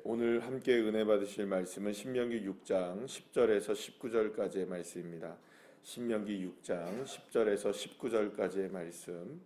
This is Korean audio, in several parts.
오늘 함께 은혜 받으실 말씀은 신명기 6장 10절에서 19절까지의 말씀입니다. 신명기 6장 10절에서 19절까지의 말씀.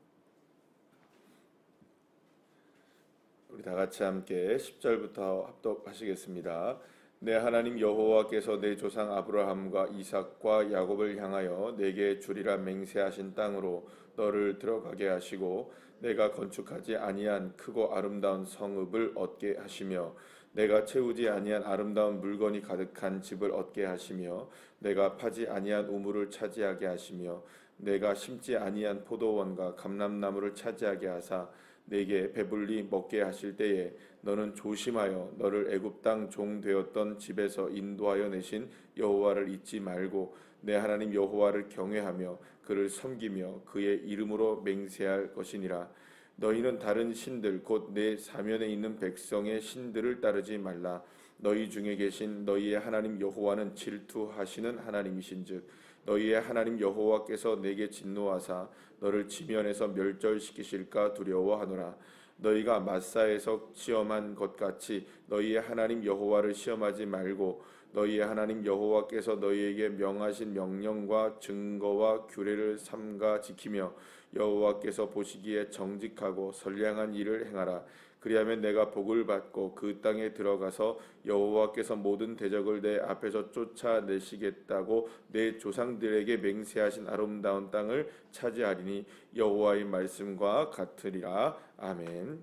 우리 다 같이 함께 10절부터 합독하시겠습니다. 내 하나님 여호와께서 내 조상 아브라함과 이삭과 야곱을 향하여 내게 주리라 맹세하신 땅으로 너를 들어가게 하시고 내가 건축하지 아니한 크고 아름다운 성읍을 얻게 하시며 내가 채우지 아니한 아름다운 물건이 가득한 집을 얻게 하시며 내가 파지 아니한 우물을 차지하게 하시며 내가 심지 아니한 포도원과 감람나무를 차지하게 하사 내게 배불리 먹게 하실 때에 너는 조심하여 너를 애굽 땅 종 되었던 집에서 인도하여 내신 여호와를 잊지 말고 내 하나님 여호와를 경외하며 그를 섬기며 그의 이름으로 맹세할 것이니라. 너희는 다른 신들 곧 내 사면에 있는 백성의 신들을 따르지 말라. 너희 중에 계신 너희의 하나님 여호와는 질투하시는 하나님이신즉 너희의 하나님 여호와께서 내게 진노하사 너를 지면에서 멸절시키실까 두려워하노라. 너희가 마사에서 시험한 것 같이 너희의 하나님 여호와를 시험하지 말고 너희의 하나님 여호와께서 너희에게 명하신 명령과 증거와 규례를 삼가 지키며 여호와께서 보시기에 정직하고 선량한 일을 행하라. 그리하면 내가 복을 받고 그 땅에 들어가서 여호와께서 모든 대적을 내 앞에서 쫓아내시겠다고 내 조상들에게 맹세하신 아름다운 땅을 차지하리니 여호와의 말씀과 같으리라. 아멘.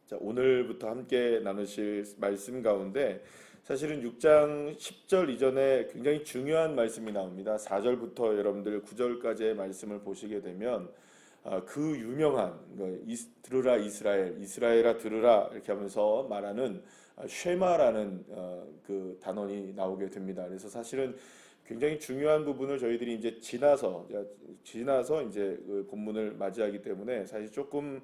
자, 오늘부터 함께 나누실 말씀 가운데 사실은 6장 10절 이전에 굉장히 중요한 말씀이 나옵니다. 4절부터 여러분들 9절까지의 말씀을 보시게 되면 그 유명한 들으라 이스라엘아 들으라 이렇게 하면서 말하는 쉐마라는 그 단원이 나오게 됩니다. 그래서 사실은 굉장히 중요한 부분을 저희들이 이제 지나서 이제 그 본문을 맞이하기 때문에 사실 조금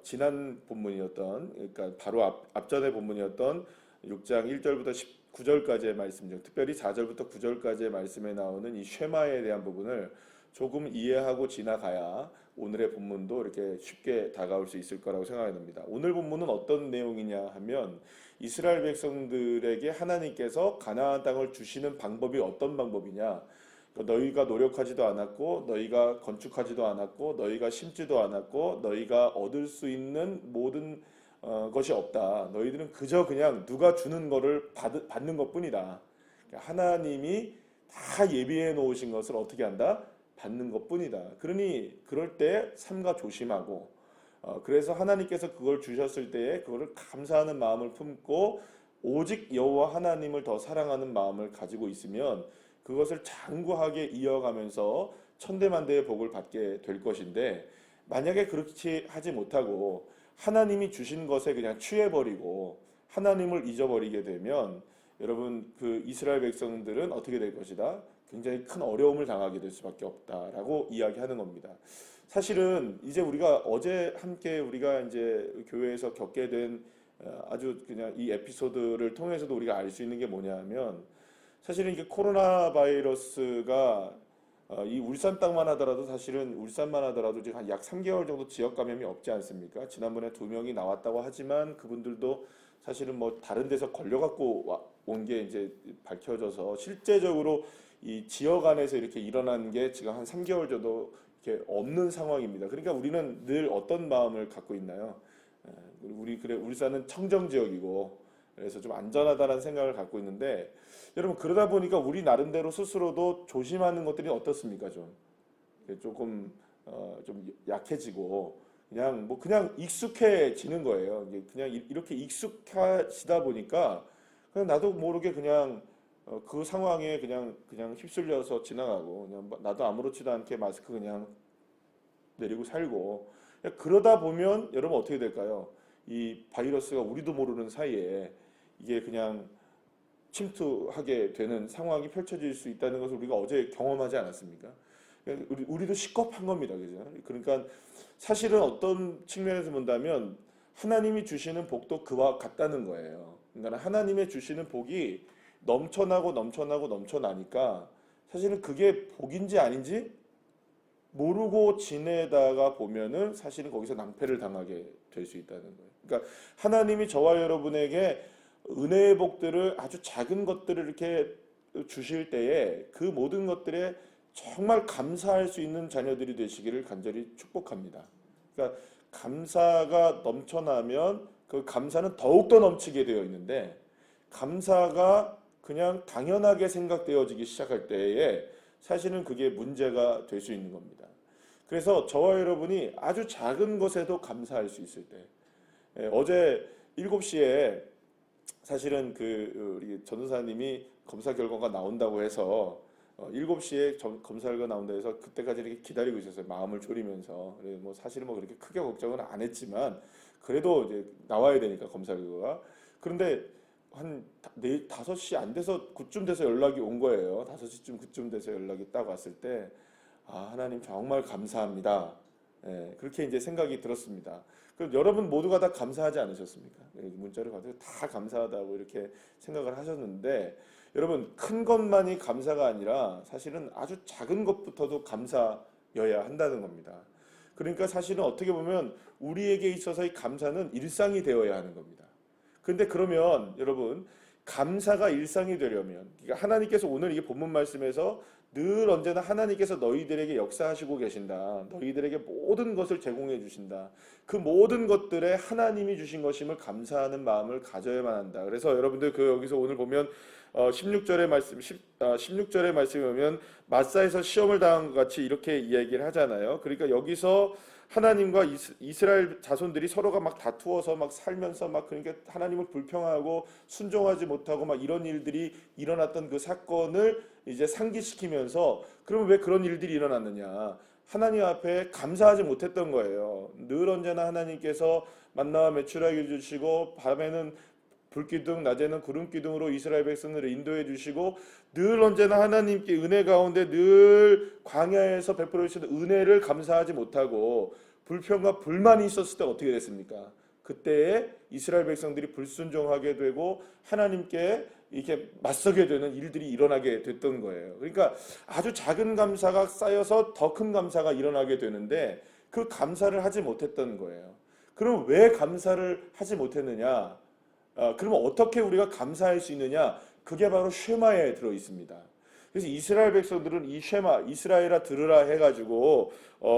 지난 본문이었던, 그러니까 바로 앞전의 본문이었던 6장 1절부터 19절까지의 말씀 중 특별히 4절부터 9절까지의 말씀에 나오는 이 쉐마에 대한 부분을 조금 이해하고 지나가야 오늘의 본문도 이렇게 쉽게 다가올 수 있을 거라고 생각이 듭니다. 오늘 본문은 어떤 내용이냐 하면 이스라엘 백성들에게 하나님께서 가나안 땅을 주시는 방법이 어떤 방법이냐, 너희가 노력하지도 않았고 너희가 건축하지도 않았고 너희가 심지도 않았고 너희가 얻을 수 있는 모든 것이 없다. 너희들은 그저 그냥 누가 주는 거를 받는 것뿐이다. 하나님이 다 예비해 놓으신 것을 어떻게 한다? 받는 것뿐이다. 그러니 그럴 때 삼가 조심하고 그래서 하나님께서 그걸 주셨을 때에 그거를 감사하는 마음을 품고 오직 여호와 하나님을 더 사랑하는 마음을 가지고 있으면 그것을 장구하게 이어가면서 천대만대의 복을 받게 될 것인데, 만약에 그렇게 하지 못하고 하나님이 주신 것에 그냥 취해버리고 하나님을 잊어버리게 되면 여러분 그 이스라엘 백성들은 어떻게 될 것이다? 굉장히 큰 어려움을 당하게 될 수밖에 없다라고 이야기하는 겁니다. 사실은 이제 우리가 어제 함께 우리가 이제 교회에서 겪게 된 아주 그냥 이 에피소드를 통해서도 우리가 알 수 있는 게 뭐냐면, 사실은 이게 코로나 바이러스가 이 울산 땅만 하더라도 사실은 울산만 하더라도 지금 한 약 3개월 정도 지역 감염이 없지 않습니까? 지난번에 2명이 나왔다고 하지만 그분들도 사실은 뭐 다른 데서 걸려갖고 온 게 이제 밝혀져서 실제적으로 이 지역 안에서 이렇게 일어난 게 지금 한 3개월 정도 이렇게 없는 상황입니다. 그러니까 우리는 늘 어떤 마음을 갖고 있나요? 그래 울산은 청정 지역이고 그래서 좀 안전하다는 생각을 갖고 있는데, 여러분 그러다 보니까 우리 나름대로 스스로도 조심하는 것들이 어떻습니까? 조금 좀 약해지고 그냥 익숙해지는 거예요. 그냥 이렇게 익숙해지다 보니까 그냥 나도 모르게 그냥 그 상황에 그냥 휩쓸려서 지나가고 그냥 나도 아무렇지도 않게 마스크 그냥 내리고 살고, 그러다 보면 여러분 어떻게 될까요? 이 바이러스가 우리도 모르는 사이에 이게 그냥 침투하게 되는 상황이 펼쳐질 수 있다는 것을 우리가 어제 경험하지 않았습니까? 우리도 시겁한 겁니다. 그죠? 그러니까 사실은 어떤 측면에서 본다면 하나님이 주시는 복도 그와 같다는 거예요. 그러니까 하나님의 주시는 복이 넘쳐나니까 사실은 그게 복인지 아닌지 모르고 지내다가 보면은 사실은 거기서 낭패를 당하게 될 수 있다는 거예요. 그러니까 하나님이 저와 여러분에게 은혜의 복들을 아주 작은 것들을 이렇게 주실 때에 그 모든 것들에 정말 감사할 수 있는 자녀들이 되시기를 간절히 축복합니다. 그러니까 감사가 넘쳐나면 그 감사는 더욱더 넘치게 되어 있는데, 감사가 그냥 당연하게 생각되어지기 시작할 때에 사실은 그게 문제가 될 수 있는 겁니다. 그래서 저와 여러분이 아주 작은 것에도 감사할 수 있을 때, 어제 7시에 사실은 우리 전도사님이 검사 결과가 나온다고 해서 7시에 검사 결과 나온다 해서 그때까지 이렇게 기다리고 있었어요. 마음을 졸이면서. 뭐 사실은 뭐 그렇게 크게 걱정은 안 했지만 그래도 이제 나와야 되니까 검사 결과가. 그런데 한 5시 안 돼서 그쯤 돼서 연락이 온 거예요. 5시쯤 그쯤 돼서 연락이 딱 왔을 때, 아, 하나님 정말 감사합니다. 그렇게 이제 생각이 들었습니다. 그럼 여러분 모두가 다 감사하지 않으셨습니까? 문자를 받아서 다 감사하다고 이렇게 생각을 하셨는데, 여러분 큰 것만이 감사가 아니라 사실은 아주 작은 것부터도 감사여야 한다는 겁니다. 그러니까 사실은 어떻게 보면 우리에게 있어서의 감사는 일상이 되어야 하는 겁니다. 근데 그러면 여러분, 감사가 일상이 되려면, 그러니까 하나님께서 오늘 이 본문 말씀에서 늘 언제나 하나님께서 너희들에게 역사하시고 계신다, 너희들에게 모든 것을 제공해 주신다, 그 모든 것들에 하나님이 주신 것임을 감사하는 마음을 가져야만 한다. 그래서 여러분들 여기서 오늘 보면 16절의 말씀, 16절의 말씀에 보면 마사에서 시험을 당한 것 같이 이렇게 이야기를 하잖아요. 그러니까 여기서 하나님과 이스라엘 자손들이 서로가 막 다투어서 막 살면서 막, 그러니까 하나님을 불평하고 순종하지 못하고 막 이런 일들이 일어났던 그 사건을 이제 상기시키면서, 그러면 왜 그런 일들이 일어났느냐? 하나님 앞에 감사하지 못했던 거예요. 늘 언제나 하나님께서 만나와 메추라기를 주시고 밤에는 불기둥, 낮에는 구름기둥으로 이스라엘 백성들을 인도해 주시고, 늘 언제나 하나님께 은혜 가운데 늘 광야에서 베풀어 주시는 은혜를 감사하지 못하고 불평과 불만이 있었을 때 어떻게 됐습니까? 그때에 이스라엘 백성들이 불순종하게 되고 하나님께 이렇게 맞서게 되는 일들이 일어나게 됐던 거예요. 그러니까 아주 작은 감사가 쌓여서 더 큰 감사가 일어나게 되는데, 그 감사를 하지 못했던 거예요. 그럼 왜 감사를 하지 못했느냐? 그러면 어떻게 우리가 감사할 수 있느냐? 그게 바로 쉐마에 들어 있습니다. 그래서 이스라엘 백성들은 이 쉐마, 이스라엘아 들으라 해가지고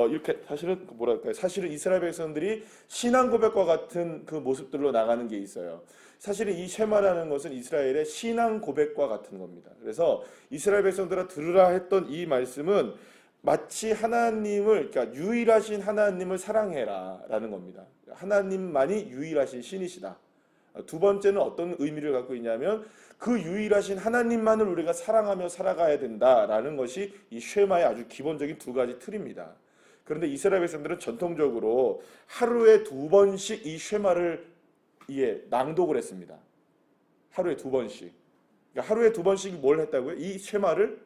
이렇게 사실은 이스라엘 백성들이 신앙 고백과 같은 그 모습들로 나가는 게 있어요. 사실은 이 쉐마라는 것은 이스라엘의 신앙 고백과 같은 겁니다. 그래서 이스라엘 백성들아 들으라 했던 이 말씀은 마치 하나님을, 그러니까 유일하신 하나님을 사랑해라라는 겁니다. 하나님만이 유일하신 신이시다. 두 번째는 어떤 의미를 갖고 있냐면, 그 유일하신 하나님만을 우리가 사랑하며 살아가야 된다라는 것이 이 쉐마의 아주 기본적인 두 가지 틀입니다. 그런데 이스라엘 백성들은 전통적으로 하루에 2번씩 이 쉐마를 낭독을 했습니다. 하루에 2번씩. 그러니까 하루에 2번씩 뭘 했다고요? 이 쉐마를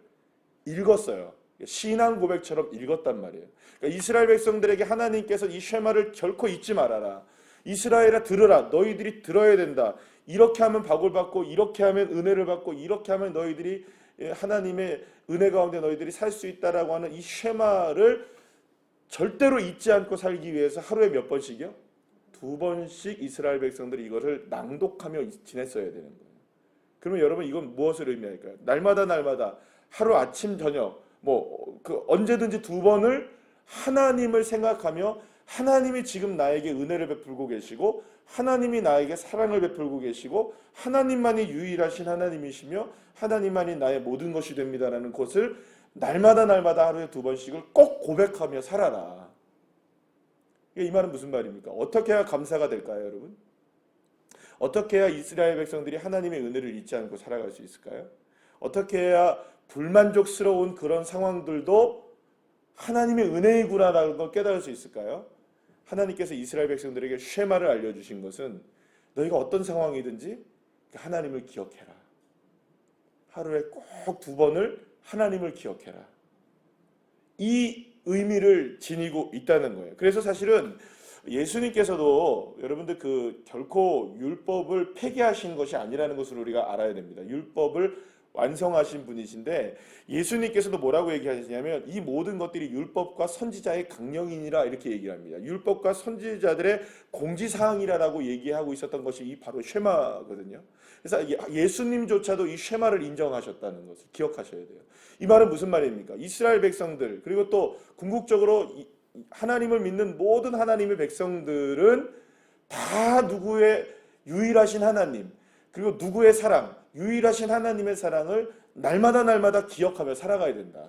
읽었어요. 신앙 고백처럼 읽었단 말이에요. 그러니까 이스라엘 백성들에게 하나님께서 이 쉐마를 결코 잊지 말아라. 이스라엘아 들으라. 너희들이 들어야 된다. 이렇게 하면 복을 받고, 이렇게 하면 은혜를 받고, 이렇게 하면 너희들이 하나님의 은혜 가운데 너희들이 살 수 있다라고 하는 이 쉐마를 절대로 잊지 않고 살기 위해서 하루에 몇 번씩이요? 2번씩 이스라엘 백성들이 이것을 낭독하며 지냈어야 되는 거예요. 그러면 여러분, 이건 무엇을 의미할까요? 날마다 하루 아침 저녁 언제든지 2번을 하나님을 생각하며, 하나님이 지금 나에게 은혜를 베풀고 계시고, 하나님이 나에게 사랑을 베풀고 계시고, 하나님만이 유일하신 하나님이시며 하나님만이 나의 모든 것이 됩니다라는 것을 날마다 하루에 2번씩을 꼭 고백하며 살아라. 이 말은 무슨 말입니까? 어떻게 해야 감사가 될까요, 여러분? 어떻게 해야 이스라엘 백성들이 하나님의 은혜를 잊지 않고 살아갈 수 있을까요? 어떻게 해야 불만족스러운 그런 상황들도 하나님의 은혜이구나라는 걸 깨달을 수 있을까요? 하나님께서 이스라엘 백성들에게 쉐마를 알려주신 것은, 너희가 어떤 상황이든지 하나님을 기억해라. 하루에 꼭 2번을 하나님을 기억해라. 이 의미를 지니고 있다는 거예요. 그래서 사실은 예수님께서도 여러분들 결코 율법을 폐기하신 것이 아니라는 것을 우리가 알아야 됩니다. 율법을 완성하신 분이신데 예수님께서도 뭐라고 얘기하시냐면 이 모든 것들이 율법과 선지자의 강령이니라 이렇게 얘기를 합니다. 율법과 선지자들의 공지사항이라고 얘기하고 있었던 것이 이 바로 쉐마거든요. 그래서 예수님조차도 이 쉐마를 인정하셨다는 것을 기억하셔야 돼요. 이 말은 무슨 말입니까? 이스라엘 백성들 그리고 또 궁극적으로 하나님을 믿는 모든 하나님의 백성들은 다 누구의 유일하신 하나님 그리고 누구의 사랑 유일하신 하나님의 사랑을 날마다 기억하며 살아가야 된다.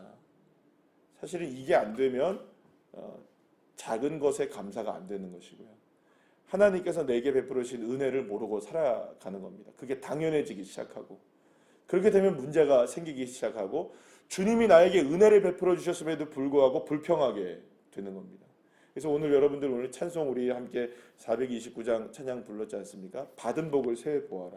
사실은 이게 안 되면 작은 것에 감사가 안 되는 것이고요. 하나님께서 내게 베풀으신 은혜를 모르고 살아가는 겁니다. 그게 당연해지기 시작하고 그렇게 되면 문제가 생기기 시작하고 주님이 나에게 은혜를 베풀어 주셨음에도 불구하고 불평하게 되는 겁니다. 그래서 오늘 여러분들 오늘 찬송 우리 함께 429장 찬양 불렀지 않습니까? 받은 복을 세어보아라.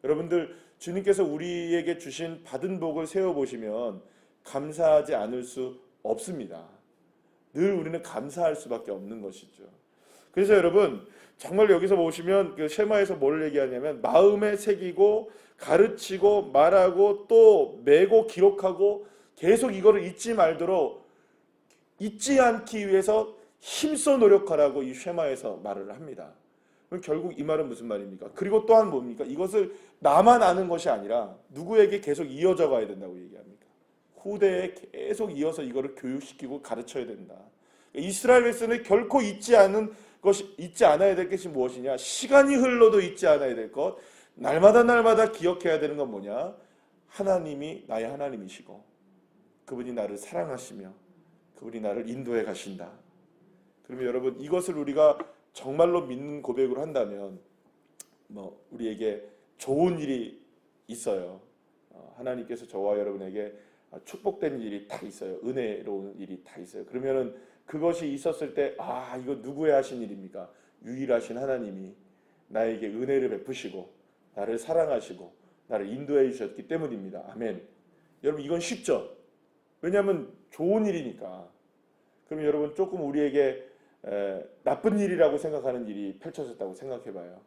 여러분들 주님께서 우리에게 주신 받은 복을 세어보시면 감사하지 않을 수 없습니다. 늘 우리는 감사할 수밖에 없는 것이죠. 그래서 여러분 정말 여기서 보시면 그 쉐마에서 뭘 얘기하냐면 마음에 새기고 가르치고 말하고 또 메고 기록하고 계속 이거를 잊지 말도록 잊지 않기 위해서 힘써 노력하라고 이 쉐마에서 말을 합니다. 그럼 결국 이 말은 무슨 말입니까? 그리고 또한 뭡니까? 이것을 나만 아는 것이 아니라 누구에게 계속 이어져 가야 된다고 얘기합니까? 후대에 계속 이어서 이거를 교육시키고 가르쳐야 된다. 이스라엘 백성은 결코 잊지 않아야 될 것이 무엇이냐? 시간이 흘러도 잊지 않아야 될 것, 날마다 기억해야 되는 건 뭐냐? 하나님이 나의 하나님이시고 그분이 나를 사랑하시며 그분이 나를 인도해 가신다. 그러면 여러분 이것을 우리가 정말로 믿는 고백으로 한다면 우리에게 좋은 일이 있어요. 하나님께서 저와 여러분에게 축복된 일이 다 있어요. 은혜로운 일이 다 있어요. 그러면은 그것이 있었을 때 이거 누구의 하신 일입니까? 유일하신 하나님이 나에게 은혜를 베푸시고 나를 사랑하시고 나를 인도해 주셨기 때문입니다. 아멘. 여러분 이건 쉽죠? 왜냐하면 좋은 일이니까. 그럼 여러분 조금 우리에게 나쁜 일이라고 생각하는 일이 펼쳐졌다고 생각해봐요.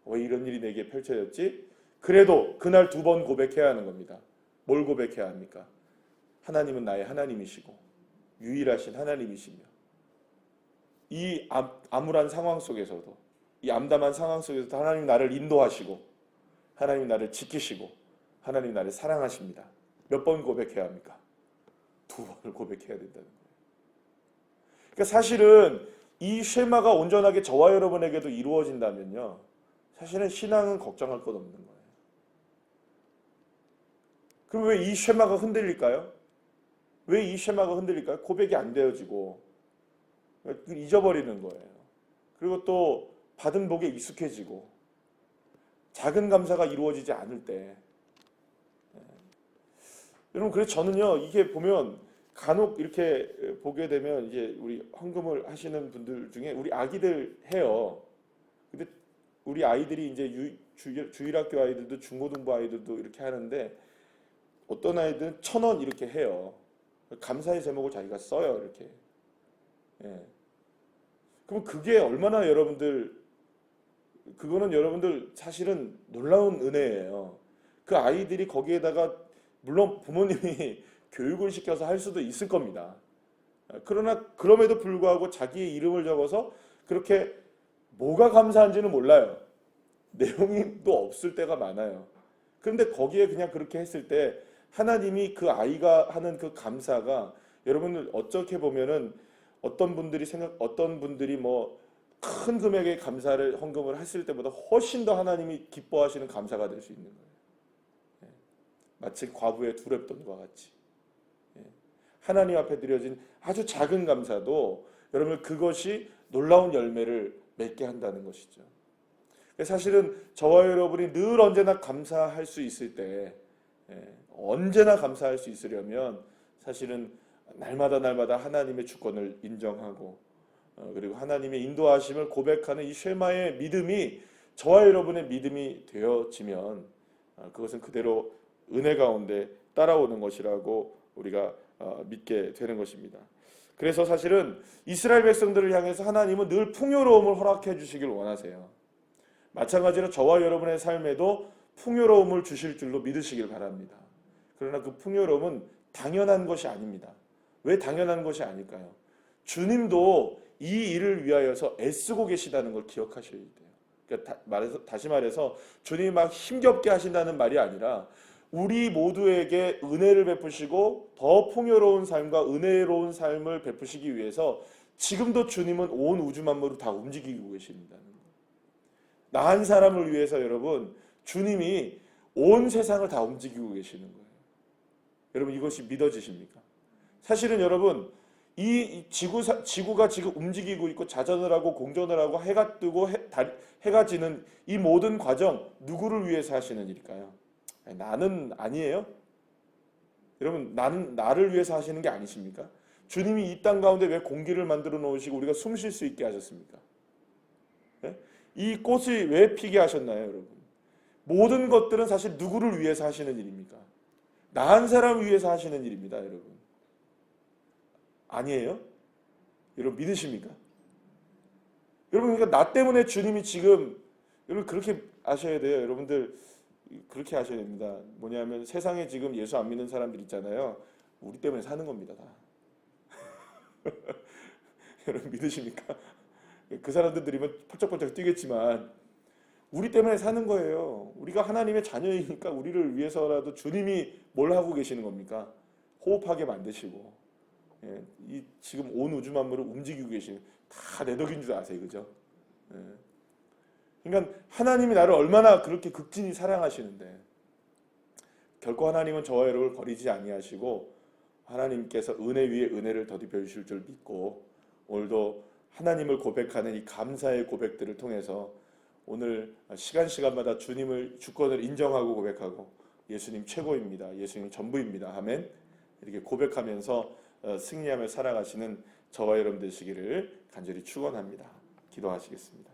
왜 이런 일이 내게 펼쳐졌지? 그래도 그날 2번 고백해야 하는 겁니다. 뭘 고백해야 합니까? 하나님은 나의 하나님이시고 유일하신 하나님이시며 이 암울한 상황 속에서도 이 암담한 상황 속에서도 하나님 나를 인도하시고 하나님 나를 지키시고 하나님 나를 사랑하십니다. 몇 번 고백해야 합니까? 2번을 고백해야 된다는 거예요. 그러니까 사실은 이 쉐마가 온전하게 저와 여러분에게도 이루어진다면요. 사실은 신앙은 걱정할 것 없는 거예요. 그럼 왜 이 쉐마가 흔들릴까요? 왜 이 쉐마가 흔들릴까요? 고백이 안 되어지고 잊어버리는 거예요. 그리고 또 받은 복에 익숙해지고 작은 감사가 이루어지지 않을 때 여러분 그래서 저는요 이게 보면 간혹 이렇게 보게 되면 이제 우리 헌금을 하시는 분들 중에 우리 아기들 해요. 근데 우리 아이들이 이제 주일학교 아이들도 중고등부 아이들도 이렇게 하는데 어떤 아이들은 1,000원 이렇게 해요. 감사의 제목을 자기가 써요 이렇게. 그럼 그게 얼마나 그거는 여러분들 사실은 놀라운 은혜예요. 그 아이들이 거기에다가 물론 부모님이 교육을 시켜서 할 수도 있을 겁니다. 그러나 그럼에도 불구하고 자기의 이름을 적어서 그렇게 뭐가 감사한지는 몰라요. 내용이 또 없을 때가 많아요. 그런데 거기에 그냥 그렇게 했을 때 하나님이 그 아이가 하는 그 감사가 여러분들 어떻게 보면은 어떤 분들이 뭐 큰 금액의 감사를 헌금을 했을 때보다 훨씬 더 하나님이 기뻐하시는 감사가 될 수 있는 거예요. 마치 과부의 두렙돈과 같이. 하나님 앞에 드려진 아주 작은 감사도 여러분 그것이 놀라운 열매를 맺게 한다는 것이죠. 사실은 저와 여러분이 늘 언제나 감사할 수 있을 때 언제나 감사할 수 있으려면 사실은 날마다 하나님의 주권을 인정하고 그리고 하나님의 인도하심을 고백하는 이 쉐마의 믿음이 저와 여러분의 믿음이 되어지면 그것은 그대로 은혜 가운데 따라오는 것이라고 우리가 믿게 되는 것입니다. 그래서 사실은 이스라엘 백성들을 향해서 하나님은 늘 풍요로움을 허락해 주시길 원하세요. 마찬가지로 저와 여러분의 삶에도 풍요로움을 주실 줄로 믿으시길 바랍니다. 그러나 그 풍요로움은 당연한 것이 아닙니다. 왜 당연한 것이 아닐까요? 주님도 이 일을 위하여서 애쓰고 계시다는 걸 기억하셔야 돼요. 그러니까 다시 말해서 주님이 막 힘겹게 하신다는 말이 아니라 우리 모두에게 은혜를 베푸시고 더 풍요로운 삶과 은혜로운 삶을 베푸시기 위해서 지금도 주님은 온 우주 만물을 다 움직이고 계신다는 거예요. 나 한 사람을 위해서 여러분 주님이 온 세상을 다 움직이고 계시는 거예요. 여러분 이것이 믿어지십니까? 사실은 여러분 이 지구가 지금 움직이고 있고 자전을 하고 공전을 하고 해가 뜨고 해가 지는 이 모든 과정 누구를 위해서 하시는 일일까요? 나는 아니에요? 여러분 나는 나를 위해서 하시는 게 아니십니까? 주님이 이 땅 가운데 왜 공기를 만들어 놓으시고 우리가 숨 쉴 수 있게 하셨습니까? 네? 이 꽃이 왜 피게 하셨나요, 여러분? 모든 것들은 사실 누구를 위해서 하시는 일입니까? 나 한 사람을 위해서 하시는 일입니다, 여러분. 아니에요? 여러분 믿으십니까? 여러분 그러니까 나 때문에 주님이 지금 여러분 그렇게 아셔야 돼요. 여러분들 그렇게 하셔야 됩니다. 뭐냐면 세상에 지금 예수 안 믿는 사람들 있잖아요. 우리 때문에 사는 겁니다, 다. 여러분 믿으십니까? 그 사람들 들이면 펄쩍펄쩍 뛰겠지만 우리 때문에 사는 거예요. 우리가 하나님의 자녀이니까 우리를 위해서라도 주님이 뭘 하고 계시는 겁니까? 호흡하게 만드시고 이 지금 온 우주 만물을 움직이고 계시는 다 내 덕인 줄 아세요, 그죠? 그러니까 하나님이 나를 얼마나 그렇게 극진히 사랑하시는데 결코 하나님은 저와 여러분을 버리지 아니하시고 하나님께서 은혜 위에 은혜를 더디어 주실 줄 믿고 오늘도 하나님을 고백하는 이 감사의 고백들을 통해서 오늘 시간마다 주님을 주권을 인정하고 고백하고 예수님 최고입니다. 예수님 전부입니다. 아멘. 이렇게 고백하면서 승리하며 살아가시는 저와 여러분 되시기를 간절히 축원합니다. 기도하시겠습니다.